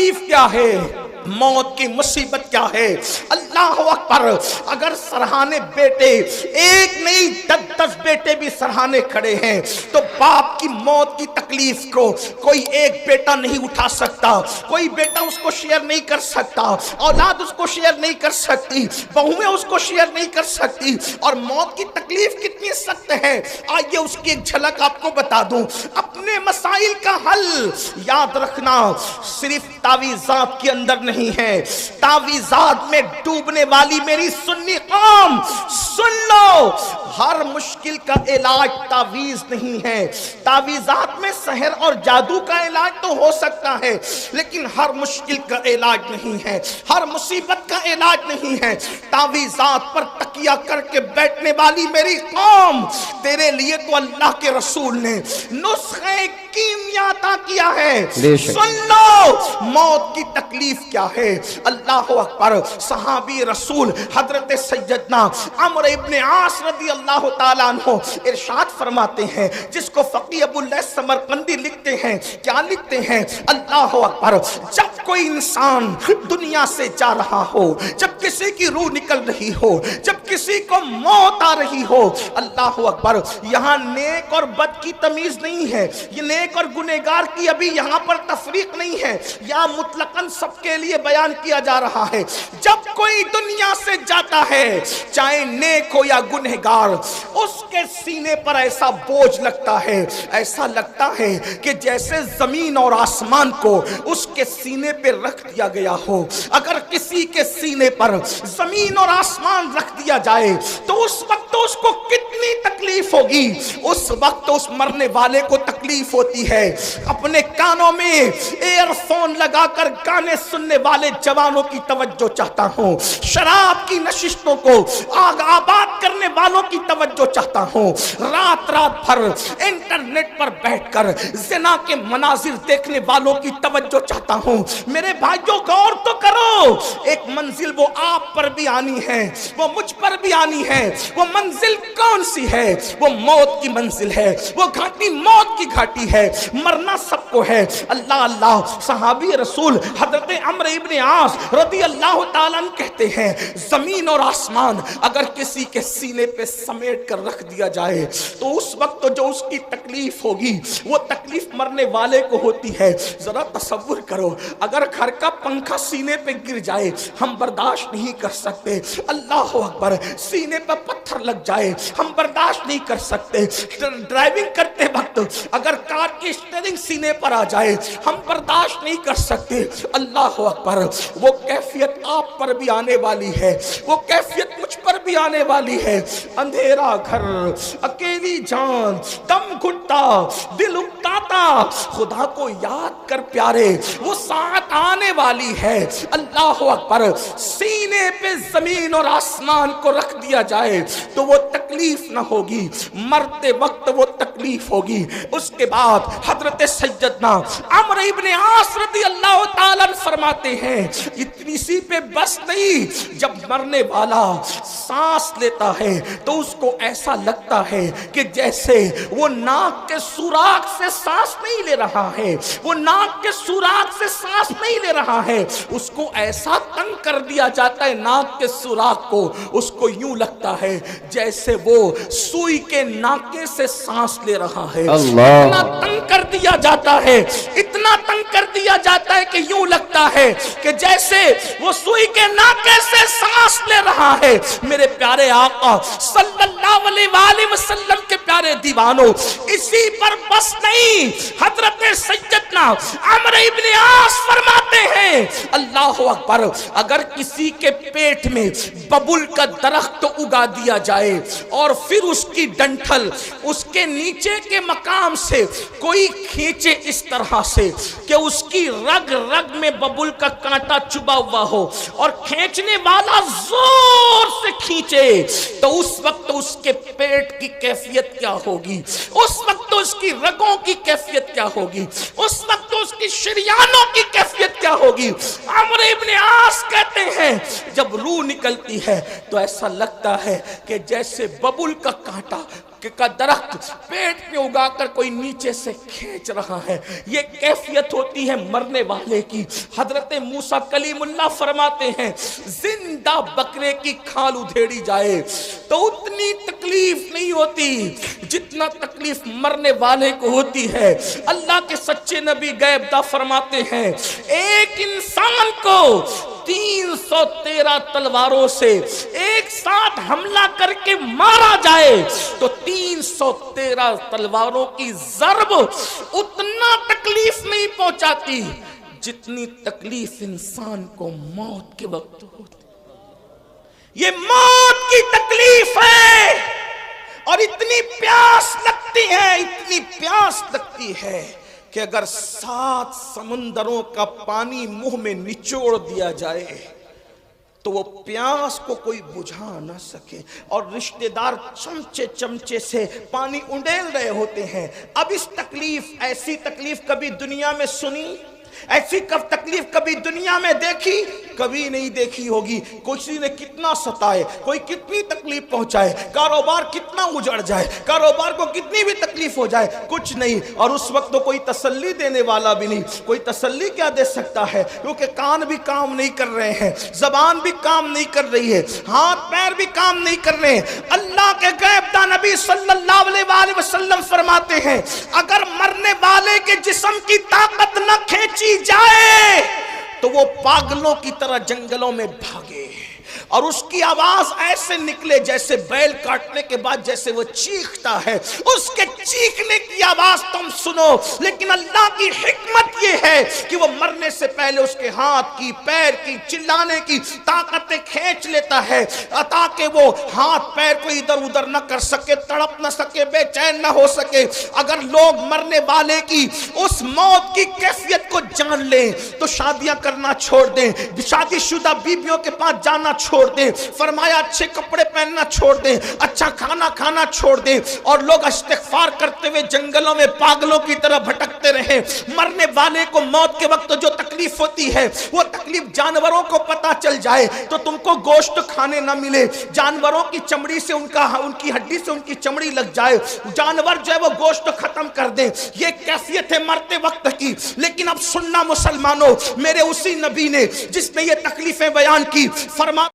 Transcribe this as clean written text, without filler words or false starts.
تکلیف کیا ہے، موت کی مصیبت کیا ہے۔ اللہ اکبر، اگر سرہانے بیٹے ایک نہیں 10 بیٹے بھی سرہانے کھڑے ہیں تو باپ کی موت کی تکلیف کو کوئی ایک بیٹا نہیں اٹھا سکتا، کوئی بیٹا اس کو شیئر نہیں کر سکتا، اولاد اس کو شیئر نہیں کر سکتی، بہویں اس کو شیئر نہیں کر سکتی۔ اور موت کی تکلیف کتنی سخت ہے، آئیے اس کی ایک جھلک آپ کو بتا دوں۔ اپنے مسائل کا حل یاد رکھنا صرف تعویذات کے اندر نہیں ہے، تعویذات میں ڈوبنے والی میری سنی قوم سن لو، ہر مشکل کا علاج تعویذ نہیں ہے۔ تعویذات میں سحر اور جادو کا علاج تو ہو سکتا ہے، لیکن ہر مشکل کا علاج نہیں ہے، ہر مصیبت کا علاج نہیں ہے۔ تعویذات پر تکیہ کر کے بیٹھنے والی میری قوم، تیرے لیے تو اللہ کے رسول نے نسخہ کیمیا عطا کیا ہے۔ سن لو موت کی تکلیف کیا ہے۔ اللہ اکبر، صحابی رسول حضرت سیدنا عمرو ابن عاص رضی اللہ تعالیٰ عنہ ارشاد فرماتے ہیں، جس کو فقیہ ابو اللیث سمرقندی لکھتے ہیں، کیا لکھتے ہیں؟ اللہ اکبر، جب کوئی انسان دنیا سے جا رہا ہو، جب کسی کی روح نکل رہی ہو، جب کسی کو موت آ رہی ہو، اللہ اکبر، یہاں نیک اور بد کی تمیز نہیں ہے، یہ نیک اور گنہگار کی ابھی یہاں پر تفریق نہیں ہے، یا مطلقاً سب کے لیے بیان کیا جا رہا ہے۔ جب کوئی دنیا سے جاتا ہے، چاہے نیک ہو یا گنہگار، اس کے سینے پر ایسا بوجھ لگتا ہے، ایسا لگتا ہے کہ جیسے زمین اور آسمان کو اس کے سینے پہ رکھ دیا گیا ہو۔ اگر کسی کے سینے پر زمین اور آسمان رکھ دیا جائے تو اس وقت اس کو کتنی تکلیف ہوگی، اس وقت اس مرنے والے کو تکلیف ہوتی ہے۔ اپنے کانوں میں ایئر فون لگا کر گانے سننے والے جوانوں کی توجہ چاہتا ہوں، شراب کی نشستوں کو آگ آباد کرنے والوں کی توجہ چاہتا ہوں، رات رات بھر انٹرنیٹ پر بیٹھ کر زنا کے مناظر دیکھنے والوں کی توجہ چاہتا ہوں۔ میرے بھائیوں غور تو کرو، ایک منزل وہ آپ پر بھی آنی ہے، وہ مجھ پر بھی آنی ہے۔ وہ منزل کون سی ہے؟ وہ موت کی منزل ہے، وہ گھاٹی موت کی گھاٹی ہے، مرنا سب کو ہے۔ اللہ اللہ، صحابی رسول حضرت عمرو ابن عاص رضی اللہ تعالیٰ عنہ کہتے ہیں، زمین اور آسمان اگر کسی کے سینے پہ سمیٹ کر رکھ دیا جائے تو اس وقت جو اس کی تکلیف ہوگی وہ تکلیف مرنے والے کو ہوتی ہے۔ ذرا تصور کرو، اگر گھر کا پنکھا سینے پہ گر جائے ہم برداشت نہیں کر سکتے، اللہ اکبر، سینے پہ پتھر لگ جائے ہم برداشت نہیں کر سکتے، ڈرائیونگ کرتے وقت اگر کار کی اسٹیئرنگ سینے پر آ جائے ہم برداشت نہیں کر سکتے۔ اللہ اکبر، وہ کیفیت آپ پر بھی آنے والی ہے، وہ کیفیت مجھ پر بھی آنے والی ہے۔ اندھیرا گھر، اکیلی جان، دم گھٹتا، دل اکتاتا، خدا کو یاد کر پیارے، وہ ساتھ آنے والی ہے۔ اللہ اکبر، سینے پہ زمین اور آسمان کو رکھ دیا جائے تو وہ تکلیف نہ ہوگی، مرتے وقت وہ تکلیف ہوگی۔ اس کے بعد حضرت سیدنا عمرو ابن عاص رضی اللہ تعالیٰ فرماتے ہیں، اتنی سی پہ بس نہیں، جب مرنے والا سانس لیتا ہے تو اس کو ایسا لگتا ہے کہ جیسے وہ ناک کے سوراخ سے سانس نہیں لے رہا ہے، وہ ناک کے سوراخ سے سانس نہیں لے رہا ہے، اس کو ایسا تنگ کر دیا جاتا ہے ناک کے سوراخ کو، اس کو یوں لگتا ہے جیسے وہ سوئی کے ناکے سے سانس لے رہا ہے۔ اتنا تنگ کر دیا جاتا ہے، اتنا تنگ کر دیا جاتا ہے کہ یوں لگتا ہے کہ جیسے وہ سوئی کے ناکے سے سانس لے رہا ہے۔ میرے پیارے آقا صلی اللہ علیہ وآلہ وسلم کے پیارے دیوانوں، اسی پر بس نہیں، حضرت سیدنا عمرو ابن عاص فرماتے ہیں، اللہ اکبر، اگر کسی کے پیٹ میں ببول کا درخت اگا دیا جائے اور پھر اس کی ڈنٹھل اس کے نیچے کے مقام سے کوئی کھینچے اس طرح سے کہ اس کی رگ رگ میں ببول کا کانٹا چبا ہوا ہو اور کھینچنے والا زور سے کھینچے تو اس وقت اس کے پیٹ کی کیفیت کیا ہوگی، اس وقت اس کی رگوں کی کیفیت کیا ہوگی، اس وقت وقت اس کی شریانوں کی کیفیت کیا ہوگی؟ عمرو ابن عاص کہتے ہیں جب روح نکلتی ہے تو ایسا لگتا ہے کہ جیسے ببول کا کانٹا کا درخت پیٹ میں اگا کر کوئی نیچے سے کھینچ رہا ہے، یہ کیفیت ہوتی ہے مرنے والے کی۔ حضرت موسیٰ کلیم اللہ فرماتے ہیں زندہ بکرے کی کھال ادھیڑی جائے تو اتنی تکلیف نہیں ہوتی جتنا تکلیف مرنے والے کو ہوتی ہے۔ اللہ کے سچے نبی غیب داں فرماتے ہیں ایک انسان کو 313 تلواروں سے ایک ساتھ حملہ کر کے مارا جائے تو 313 تلواروں کی ضرب اتنا تکلیف نہیں پہنچاتی جتنی تکلیف انسان کو موت کے وقت ہوتی۔ یہ موت کی تکلیف ہے اور اتنی پیاس لگتی ہے کہ اگر 7 سمندروں کا پانی منہ میں نچوڑ دیا جائے تو وہ پیاس کو کوئی بجھا نہ سکے، اور رشتہ دار چمچے سے پانی انڈیل رہے ہوتے ہیں۔ اب ایسی تکلیف کبھی دنیا میں سنی؟ ایسی تکلیف کبھی دنیا میں دیکھی؟ کبھی نہیں دیکھی ہوگی۔ کسی نے کتنا ستائے، کوئی کتنی تکلیف پہنچائے، کاروبار کتنا اجڑ جائے، کاروبار کو کتنی بھی تکلیف ہو جائے، کچھ نہیں، اور اس وقت تو کوئی تسلی دینے والا بھی نہیں۔ کوئی تسلی کیا دے سکتا ہے؟ کیونکہ کان بھی کام نہیں کر رہے ہیں، زبان بھی کام نہیں کر رہی ہے، ہاتھ پیر بھی کام نہیں کر رہے ہیں۔ اللہ کے غیب داں نبی صلی اللہ علیہ وسلم فرماتے ہیں اگر مرنے والے کے جسم کی طاقت نہ کھینچی جائے تو وہ پاگلوں کی طرح جنگلوں میں بھاگے، اور اس کی آواز ایسے نکلے جیسے بیل کاٹنے کے بعد جیسے وہ چیختا ہے، اس کے چیخنے کی آواز تم سنو۔ لیکن اللہ کی حکمت یہ ہے کہ وہ مرنے سے پہلے اس کے ہاتھ کی، پیر کی، چلانے کی طاقتیں کھینچ لیتا ہے تاکہ وہ ہاتھ پیر کو ادھر ادھر نہ کر سکے، تڑپ نہ سکے، بے چین نہ ہو سکے۔ اگر لوگ مرنے والے کی اس موت کی کیفیت کو جان لیں تو شادیاں کرنا چھوڑ دیں، شادی شدہ بیویوں کے پاس جانا چھوڑ دیں، فرمایا اچھے کپڑے پہننا چھوڑ دیں، اچھا کھانا کھانا چھوڑ دیں، اور لوگ استغفار کرتے ہوئے جنگلوں میں پاگلوں کی طرح بھٹکتے رہیں۔ مرنے والے کو موت کے وقت جو تکلیف ہوتی ہے وہ تکلیف جانوروں کو پتا چل جائے تو تم کو گوشت کھانے نہ ملے، جانوروں کی چمڑی سے ان کی ہڈی سے ان کی چمڑی لگ جائے، جانور جو ہے وہ گوشت ختم کر دیں، یہ کیفیت ہے مرتے وقت کی۔ لیکن اب سننا مسلمانوں، میرے اسی نبی نے جس نے یہ تکلیفیں بیان کی، فرما